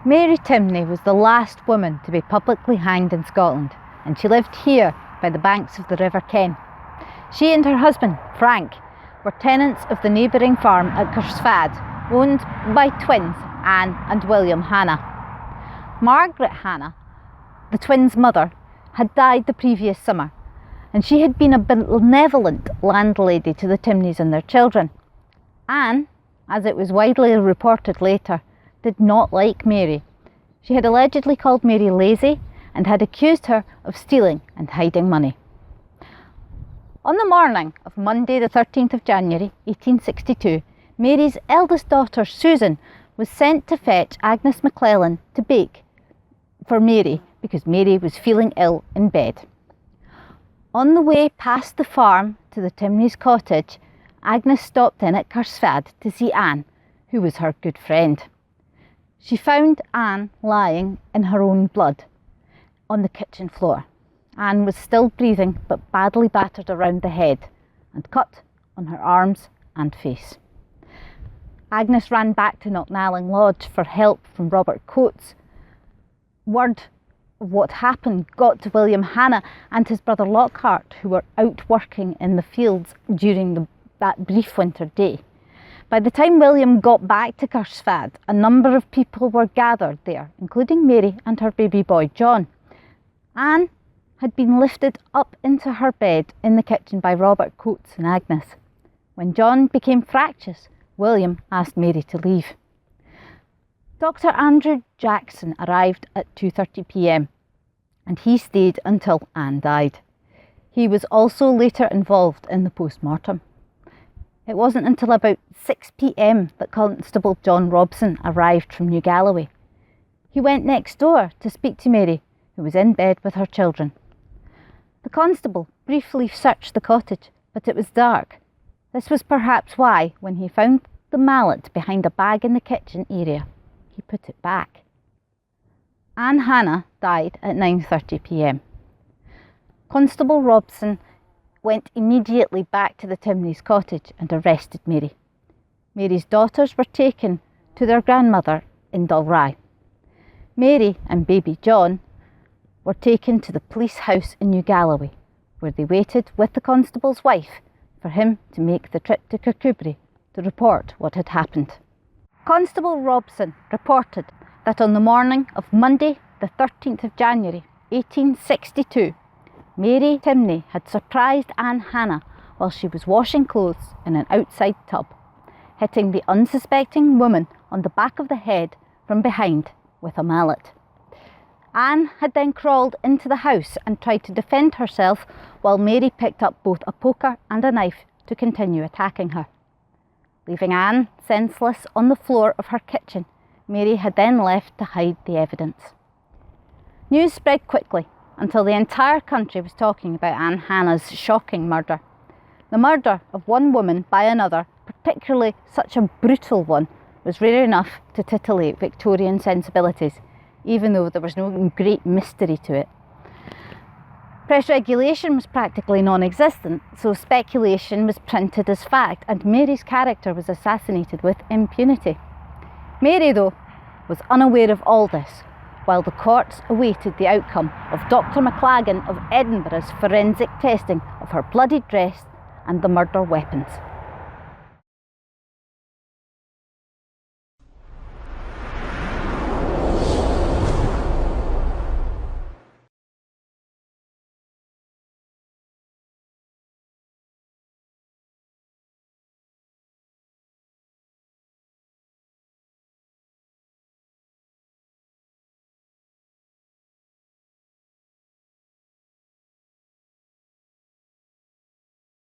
Mary Timney was the last woman to be publicly hanged in Scotland, and she lived here by the banks of the River Ken. She and her husband, Frank, were tenants of the neighbouring farm at Carsphad, owned by twins Anne and William Hannah. Margaret Hannah, the twins' mother, had died the previous summer, and she had been a benevolent landlady to the Timneys and their children. Anne, as it was widely reported later, did not like Mary. She had allegedly called Mary lazy and had accused her of stealing and hiding money. On the morning of Monday the 13th of January 1862, Mary's eldest daughter Susan was sent to fetch Agnes McClellan to bake for Mary because Mary was feeling ill in bed. On the way past the farm to the Timneys' cottage, Agnes stopped in at Carsphad to see Anne, who was her good friend. She found Anne lying in her own blood on the kitchen floor. Anne was still breathing but badly battered around the head and cut on her arms and face. Agnes ran back to Knocknalling Lodge for help from Robert Coates. Word of what happened got to William Hannah and his brother Lockhart, who were out working in the fields during that brief winter day. By the time William got back to Carsphad, a number of people were gathered there, including Mary and her baby boy John. Anne had been lifted up into her bed in the kitchen by Robert Coates and Agnes. When John became fractious, William asked Mary to leave. Dr. Andrew Jackson arrived at 2:30 p.m. and he stayed until Anne died. He was also later involved in the post-mortem. It wasn't until about 6 p.m. that Constable John Robson arrived from New Galloway. He went next door to speak to Mary, who was in bed with her children. The constable briefly searched the cottage, but it was dark. This was perhaps why, when he found the mallet behind a bag in the kitchen area, he put it back. Anne Hannah died at 9:30 p.m. Constable Robson went immediately back to the Timneys' cottage and arrested Mary. Mary's daughters were taken to their grandmother in Dalry. Mary and baby John were taken to the police house in New Galloway, where they waited with the constable's wife for him to make the trip to Kirkcudbright to report what had happened. Constable Robson reported that on the morning of Monday the 13th of January 1862, Mary Timney had surprised Anne Hannah while she was washing clothes in an outside tub, hitting the unsuspecting woman on the back of the head from behind with a mallet. Anne had then crawled into the house and tried to defend herself while Mary picked up both a poker and a knife to continue attacking her. Leaving Anne senseless on the floor of her kitchen, Mary had then left to hide the evidence. News spread quickly until the entire country was talking about Anne Hannah's shocking murder. The murder of one woman by another, particularly such a brutal one, was rare enough to titillate Victorian sensibilities, even though there was no great mystery to it. Press regulation was practically non-existent, so speculation was printed as fact, and Mary's character was assassinated with impunity. Mary, though, was unaware of all this, while the courts awaited the outcome of Dr. McLagan of Edinburgh's forensic testing of her bloody dress and the murder weapons.